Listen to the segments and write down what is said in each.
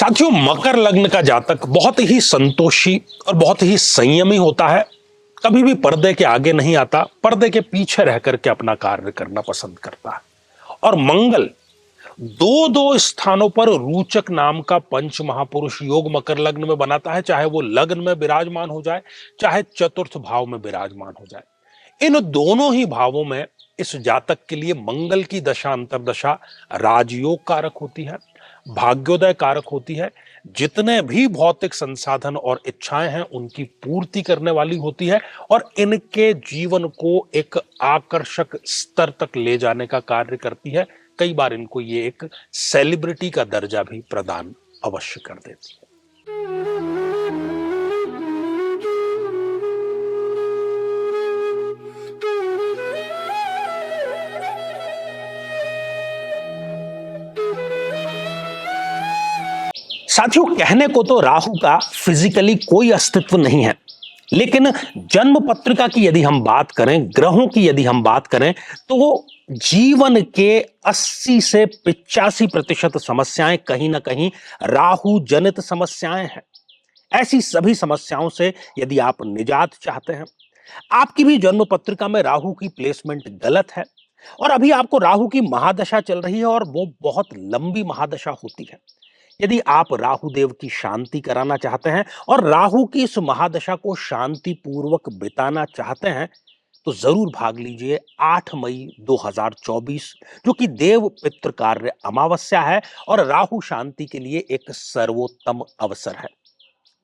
साथियों, मकर लग्न का जातक बहुत ही संतोषी और बहुत ही संयमी होता है। कभी भी पर्दे के आगे नहीं आता, पर्दे के पीछे रह करके अपना कार्य करना पसंद करता है। और मंगल दो दो स्थानों पर रोचक नाम का पंच महापुरुष योग मकर लग्न में बनाता है, चाहे वो लग्न में विराजमान हो जाए, चाहे चतुर्थ भाव में विराजमान हो जाए। इन दोनों ही भावों में इस जातक के लिए मंगल की दशा अंतरदशा राजयोग कारक होती है, भाग्योदय कारक होती है। जितने भी भौतिक संसाधन और इच्छाएं हैं उनकी पूर्ति करने वाली होती है और इनके जीवन को एक आकर्षक स्तर तक ले जाने का कार्य करती है। कई बार इनको ये एक सेलिब्रिटी का दर्जा भी प्रदान अवश्य कर देती है। साथियों, कहने को तो राहु का फिजिकली कोई अस्तित्व नहीं है, लेकिन जन्म पत्रिका की यदि हम बात करें, ग्रहों की यदि हम बात करें, तो जीवन के 80 से 85% समस्याएं कहीं ना कहीं राहु जनित समस्याएं हैं। ऐसी सभी समस्याओं से यदि आप निजात चाहते हैं, आपकी भी जन्म पत्रिका में राहु की प्लेसमेंट गलत है और अभी आपको राहु की महादशा चल रही है और वो बहुत लंबी महादशा होती है। यदि आप राहु देव की शांति कराना चाहते हैं और राहु की इस महादशा को शांति पूर्वक बिताना चाहते हैं, तो जरूर भाग लीजिए 8 मई 2024, जो कि देव पितृ कार्य अमावस्या है और राहु शांति के लिए एक सर्वोत्तम अवसर है।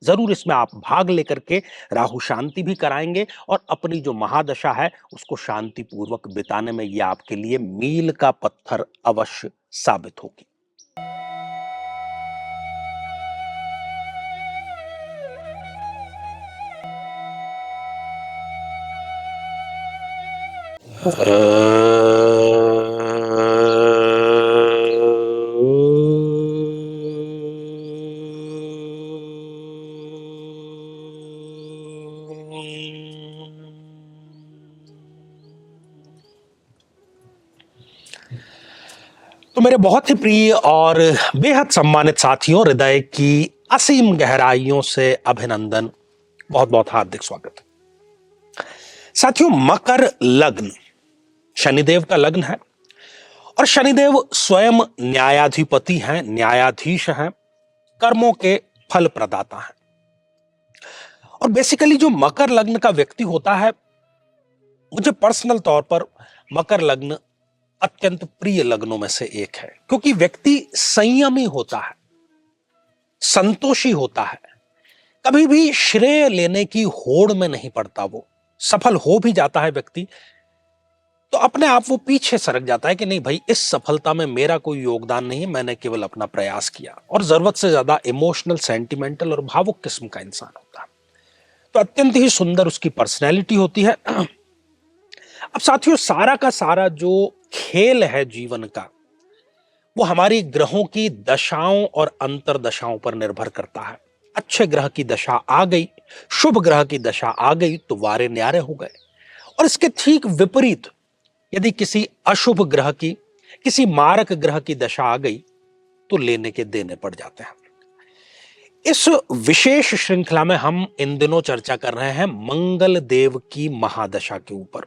जरूर इसमें आप भाग लेकर के राहु शांति भी कराएंगे और अपनी जो महादशा है उसको शांति पूर्वक बिताने में यह आपके लिए मील का पत्थर अवश्य साबित होगी। तो मेरे बहुत ही प्रिय और बेहद सम्मानित साथियों, हृदय की असीम गहराइयों से अभिनंदन, बहुत बहुत हार्दिक स्वागत। साथियों, मकर लग्न शनिदेव का लग्न है और शनिदेव स्वयं न्यायाधिपति हैं, न्यायाधीश हैं, कर्मों के फल प्रदाता हैं। और बेसिकली जो मकर लग्न का व्यक्ति होता है, मुझे पर्सनल तौर पर मकर लग्न अत्यंत प्रिय लग्नों में से एक है, क्योंकि व्यक्ति संयमी होता है, संतोषी होता है, कभी भी श्रेय लेने की होड़ में नहीं पड़ता। वो सफल हो भी जाता है व्यक्ति तो अपने आप वो पीछे सरक जाता है कि नहीं भाई, इस सफलता में मेरा कोई योगदान नहीं है, मैंने केवल अपना प्रयास किया। और जरूरत से ज्यादा इमोशनल, सेंटिमेंटल और भावुक किस्म का इंसान होता है। तो अत्यंत ही सुंदर उसकी पर्सनैलिटी होती है। अब साथियों, सारा का सारा जो खेल है जीवन का, वो हमारी ग्रहों की दशाओं और अंतरदशाओं पर निर्भर करता है। अच्छे ग्रह की दशा आ गई, शुभ ग्रह की दशा आ गई तो वारे न्यारे हो गए। और इसके ठीक विपरीत यदि किसी अशुभ ग्रह की, किसी मारक ग्रह की दशा आ गई तो लेने के देने पड़ जाते हैं। इस विशेष श्रृंखला में हम इन दिनों चर्चा कर रहे हैं मंगल देव की महादशा के ऊपर।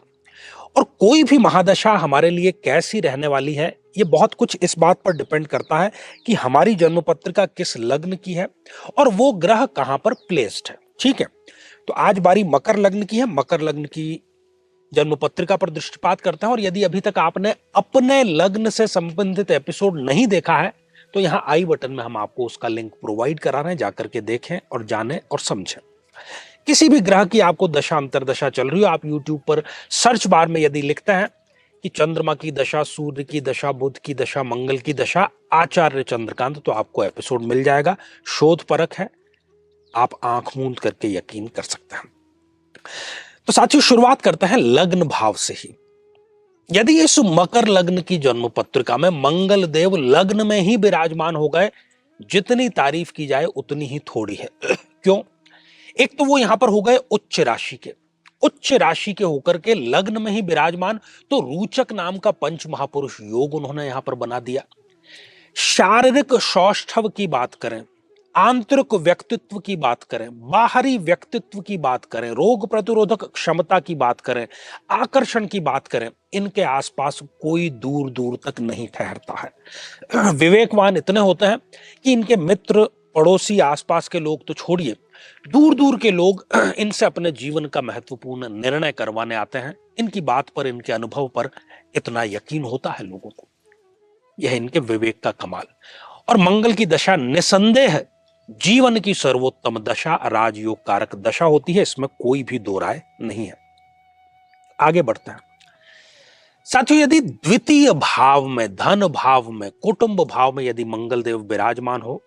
और कोई भी महादशा हमारे लिए कैसी रहने वाली है, ये बहुत कुछ इस बात पर डिपेंड करता है कि हमारी जन्म पत्रिका किस लग्न की है और वो ग्रह कहां पर प्लेस्ड है। ठीक है, तो आज बारी मकर लग्न की है। मकर लग्न की जन्म पत्रिका पर दृष्टिपात करते हैं और यदि अभी तक आपने अपने लग्न से संबंधित एपिसोड नहीं देखा है तो यहां आई बटन में हम आपको उसका लिंक प्रोवाइड करा रहे हैं, जाकर के देखें और जानें और समझें। किसी भी ग्रह की आपको दशा अंतरदशा चल रही हो, आप YouTube पर सर्च बार में यदि लिखते हैं कि चंद्रमा की दशा, सूर्य की दशा, बुध की दशा, मंगल की दशा, आचार्य चंद्रकांत, तो आपको एपिसोड मिल जाएगा। शोध परख है, आप आंख मूंद करके यकीन कर सकते हैं। तो साथियों, शुरुआत करते हैं लग्न भाव से ही। यदि इस मकर लग्न की जन्म पत्रिका में मंगल देव लग्न में ही विराजमान हो गए, जितनी तारीफ की जाए उतनी ही थोड़ी है। क्यों? एक तो वो यहां पर हो गए उच्च राशि के, उच्च राशि के होकर के लग्न में ही विराजमान, तो रोचक नाम का पंच महापुरुष योग उन्होंने यहां पर बना दिया। शारीरिक सौष्ठव की बात करें आंतरिक व्यक्तित्व की बात करें, बाहरी व्यक्तित्व की बात करें, रोग प्रतिरोधक क्षमता की बात करें, आकर्षण की बात करें, इनके आसपास कोई दूर दूर तक नहीं ठहरता है। विवेकवान इतने होते हैं कि इनके मित्र, पड़ोसी, आसपास के लोग तो छोड़िए, दूर दूर के लोग इनसे अपने जीवन का महत्वपूर्ण निर्णय करवाने आते हैं। इनकी बात पर, इनके अनुभव पर इतना यकीन होता है लोगों को। यह इनके विवेक का कमाल। और मंगल की दशा निसंदेह जीवन की सर्वोत्तम दशा, राजयोग कारक दशा होती है, इसमें कोई भी दो राय नहीं है। आगे बढ़ते हैं साथियों, यदि द्वितीय भाव में, धन भाव में, कुटुंब भाव में यदि मंगल देव विराजमान हो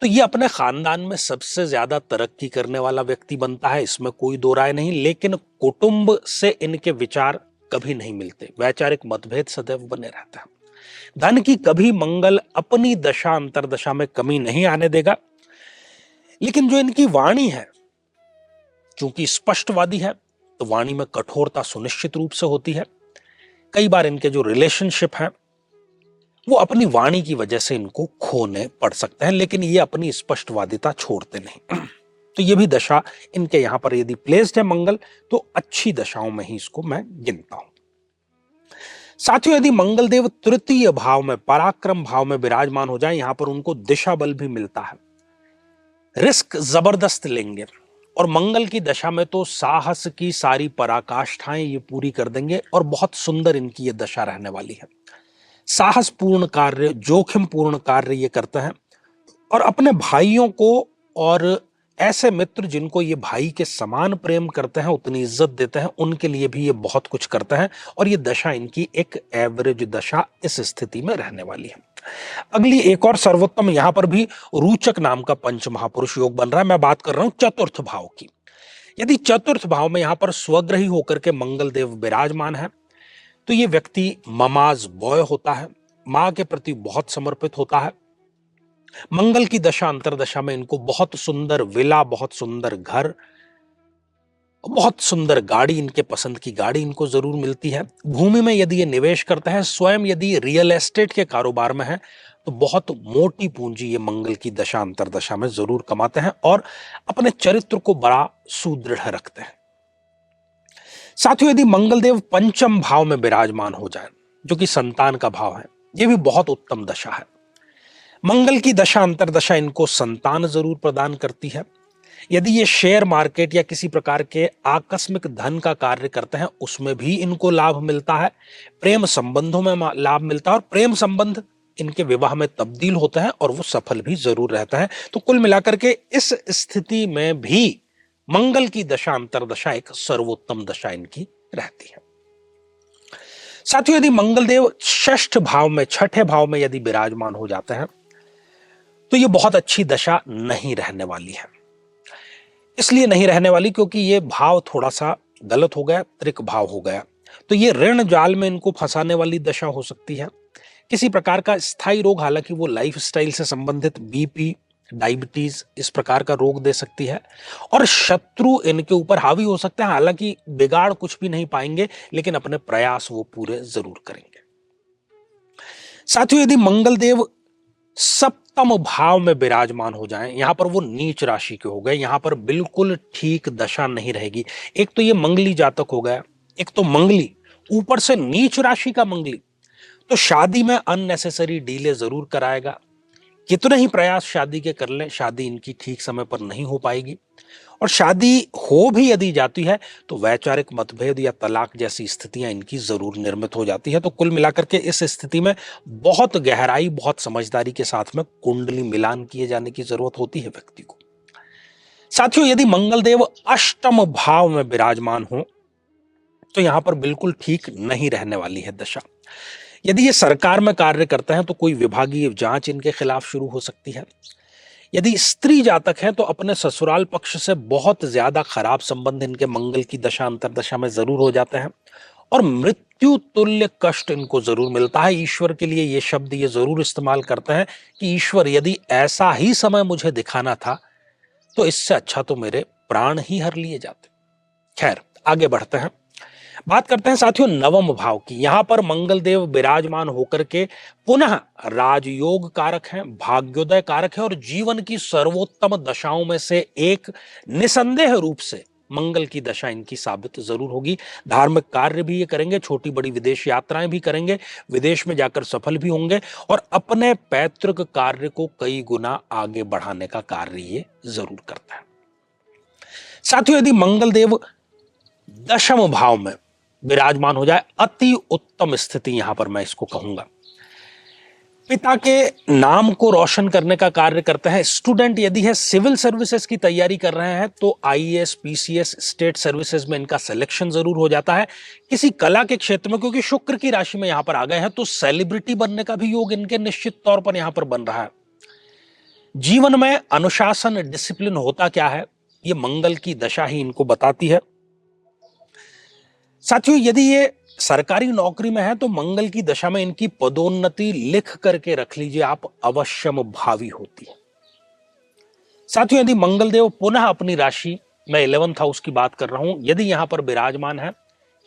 तो ये अपने खानदान में सबसे ज्यादा तरक्की करने वाला व्यक्ति बनता है, इसमें कोई दो राय नहीं। लेकिन कुटुंब से इनके विचार कभी नहीं मिलते, वैचारिक मतभेद सदैव बने रहते हैं। धन की कभी मंगल अपनी दशा अंतरदशा में कमी नहीं आने देगा। लेकिन जो इनकी वाणी है, चूंकि स्पष्टवादी है, तो वाणी में कठोरता सुनिश्चित रूप से होती है। कई बार इनके जो रिलेशनशिप हैं वो अपनी वाणी की वजह से इनको खोने पड़ सकते हैं, लेकिन ये अपनी स्पष्टवादिता छोड़ते नहीं। तो ये भी दशा इनके यहां पर यदि प्लेस्ड है मंगल, तो अच्छी दशाओं में ही इसको मैं गिनता हूं। साथियों, यदि मंगल देव तृतीय भाव में, पराक्रम भाव में विराजमान हो जाए, यहां पर उनको दिशा बल भी मिलता है, रिस्क जबरदस्त लेंगे। और मंगल की दशा में तो साहस की सारी पराकाष्ठाएं ये पूरी कर देंगे, और बहुत सुंदर इनकी ये दशा रहने वाली है। साहसपूर्ण कार्य, जोखिम पूर्ण कार्य ये करते हैं, और अपने भाइयों को और ऐसे मित्र जिनको ये भाई के समान प्रेम करते हैं, उतनी इज्जत देते हैं, उनके लिए भी ये बहुत कुछ करते हैं। और ये दशा इनकी एक एवरेज दशा इस स्थिति में रहने वाली है। अगली एक और सर्वोत्तम, यहां पर भी रोचक नाम का पंच महापुरुष योग बन रहा है। मैं बात कर रहा हूं चतुर्थ भाव की। यदि चतुर्थ भाव में यहां पर स्वग्रही होकर के मंगल देव विराजमान है, तो ये व्यक्ति ममाज बॉय होता है, मां के प्रति बहुत समर्पित होता है। मंगल की दशा अंतरदशा में इनको बहुत सुंदर विला, बहुत सुंदर घर, बहुत सुंदर गाड़ी, इनके पसंद की गाड़ी इनको जरूर मिलती है। भूमि में यदि ये निवेश करते हैं, स्वयं यदि रियल एस्टेट के कारोबार में है, तो बहुत मोटी पूंजी ये मंगल की दशा अंतरदशा में जरूर कमाते हैं, और अपने चरित्र को बड़ा सुदृढ़ रखते हैं। साथियों, यदि मंगल देव पंचम भाव में विराजमान हो जाए, जो कि संतान का भाव है, यह भी बहुत उत्तम दशा है। मंगल की दशा अंतरदशा इनको संतान जरूर प्रदान करती है। यदि ये शेयर मार्केट या किसी प्रकार के आकस्मिक धन का कार्य करते हैं, उसमें भी इनको लाभ मिलता है। प्रेम संबंधों में लाभ मिलता है, और प्रेम संबंध इनके विवाह में तब्दील होते हैं, और वो सफल भी जरूर रहता है। तो कुल मिलाकर के इस स्थिति में भी मंगल की दशा अंतरदशा एक सर्वोत्तम दशा इनकी रहती है। साथियों, यदि मंगल देव षष्ठ भाव में, छठे भाव में यदि विराजमान हो जाते हैं, तो ये बहुत अच्छी दशा नहीं रहने वाली है। इसलिए नहीं रहने वाली क्योंकि ये भाव थोड़ा सा गलत हो गया, त्रिक भाव हो गया। तो ये ऋण जाल में इनको फंसाने वाली दशा हो सकती है। किसी प्रकार का स्थायी रोग, हालांकि वो लाइफस्टाइल से संबंधित बीपी, डायबिटीज, इस प्रकार का रोग दे सकती है। और शत्रु इनके ऊपर हावी हो सकते हैं, हालांकि बिगाड़ कुछ भी नहीं पाएंगे, लेकिन अपने प्रयास वो पूरे जरूर करेंगे। साथियों, यदि मंगल देव सप्तम भाव में विराजमान हो जाएं, यहां पर वो नीच राशि के हो गए, यहां पर बिल्कुल ठीक दशा नहीं रहेगी। एक तो ये मंगली जातक हो गया, एक तो मंगली, ऊपर से नीच राशि का मंगली, तो शादी में अननेसेसरी डीले जरूर कराएगा। कितने ही प्रयास शादी के कर लें, शादी इनकी ठीक समय पर नहीं हो पाएगी। और शादी हो भी यदि जाती है, तो वैचारिक मतभेद या तलाक जैसी स्थितियां इनकी जरूर निर्मित हो जाती है। तो कुल मिलाकर के इस स्थिति में बहुत गहराई, बहुत समझदारी के साथ में कुंडली मिलान किए जाने की जरूरत होती है व्यक्ति को। साथियों, यदि मंगल देव अष्टम भाव में विराजमान हो, तो यहां पर बिल्कुल ठीक नहीं रहने वाली है दशा। यदि ये सरकार में कार्य करते हैं, तो कोई विभागीय जांच इनके खिलाफ शुरू हो सकती है। यदि स्त्री जातक हैं, तो अपने ससुराल पक्ष से बहुत ज्यादा खराब संबंध इनके मंगल की दशा अंतरदशा में जरूर हो जाते हैं, और मृत्यु तुल्य कष्ट इनको जरूर मिलता है। ईश्वर के लिए ये शब्द ये जरूर इस्तेमाल करते हैं कि ईश्वर, यदि ऐसा ही समय मुझे दिखाना था, तो इससे अच्छा तो मेरे प्राण ही हर लिए जाते। खैर, आगे बढ़ते हैं। बात करते हैं साथियों नवम भाव की। यहां पर मंगल देव विराजमान होकर के पुनः राजयोग कारक हैं, भाग्योदय कारक है और जीवन की सर्वोत्तम दशाओं में से एक निसंदेह रूप से मंगल की दशा इनकी साबित जरूर होगी। धार्मिक कार्य भी ये करेंगे, छोटी बड़ी विदेश यात्राएं भी करेंगे, विदेश में जाकर सफल भी होंगे और अपने पैतृक कार्य को कई गुना आगे बढ़ाने का कार्य ये जरूर करता है। साथियों यदि मंगल देव दशम भाव में विराजमान हो जाए, अति उत्तम स्थिति यहां पर मैं इसको कहूंगा। पिता के नाम को रोशन करने का कार्य करते हैं। स्टूडेंट यदि है सिविल सर्विसेज की तैयारी कर रहे हैं तो आईएएस, पीसीएस, स्टेट सर्विसेज में इनका सिलेक्शन जरूर हो जाता है। किसी कला के क्षेत्र में क्योंकि शुक्र की राशि में यहां पर आ गए हैं तो सेलिब्रिटी बनने का भी योग इनके निश्चित तौर पर यहां पर बन रहा है। जीवन में अनुशासन, डिसिप्लिन होता क्या है, ये मंगल की दशा ही इनको बताती है। साथियों यदि ये सरकारी नौकरी में है तो मंगल की दशा में इनकी पदोन्नति लिख करके रख लीजिए आप, अवश्यम भावी होती है। साथियों यदि मंगल देव पुनः अपनी राशि, मैं 11th हाउस की बात कर रहा हूं, यदि यहां पर विराजमान है,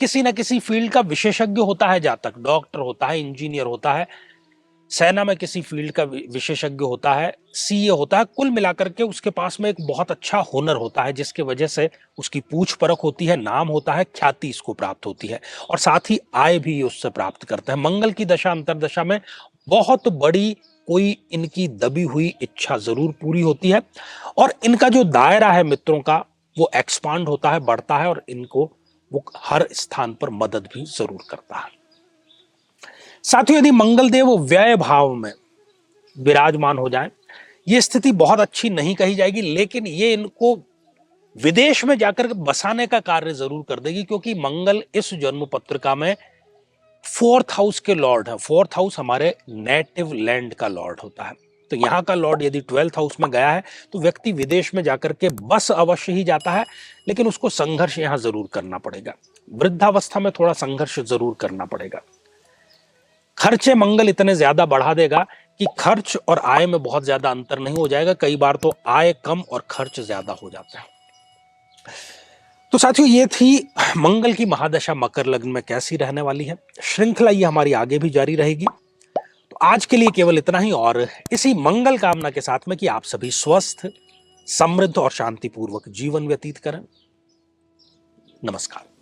किसी ना किसी फील्ड का विशेषज्ञ होता है जातक, डॉक्टर होता है, इंजीनियर होता है, सेना में किसी फील्ड का विशेषज्ञ होता है, सीए होता है, कुल मिलाकर के उसके पास में एक बहुत अच्छा हुनर होता है जिसके वजह से उसकी पूछ परख होती है, नाम होता है, ख्याति इसको प्राप्त होती है और साथ ही आय भी उससे प्राप्त करता है। मंगल की दशा अंतरदशा में बहुत बड़ी कोई इनकी दबी हुई इच्छा जरूर पूरी होती है और इनका जो दायरा है मित्रों का वो एक्सपांड होता है, बढ़ता है और इनको वो हर स्थान पर मदद भी जरूर करता है। साथियों यदि मंगल देव व्यय भाव में विराजमान हो जाए, यह स्थिति बहुत अच्छी नहीं कही जाएगी, लेकिन ये इनको विदेश में जाकर बसाने का कार्य जरूर कर देगी क्योंकि मंगल इस जन्म पत्रिका में 4th हाउस के लॉर्ड है। 4th हाउस हमारे नेटिव लैंड का लॉर्ड होता है, तो यहां का लॉर्ड यदि 12th हाउस में गया है तो व्यक्ति विदेश में जाकर के बस अवश्य ही जाता है, लेकिन उसको संघर्ष यहां जरूर करना पड़ेगा। वृद्धावस्था में थोड़ा संघर्ष जरूर करना पड़ेगा। खर्चे मंगल इतने ज्यादा बढ़ा देगा कि खर्च और आय में बहुत ज्यादा अंतर नहीं हो जाएगा, कई बार तो आय कम और खर्च ज्यादा हो जाता है। तो साथियों ये थी मंगल की महादशा मकर लग्न में कैसी रहने वाली है। श्रृंखला ये हमारी आगे भी जारी रहेगी। तो आज के लिए केवल इतना ही और इसी मंगल कामना के साथ में कि आप सभी स्वस्थ, समृद्ध और शांतिपूर्वक जीवन व्यतीत करें। नमस्कार।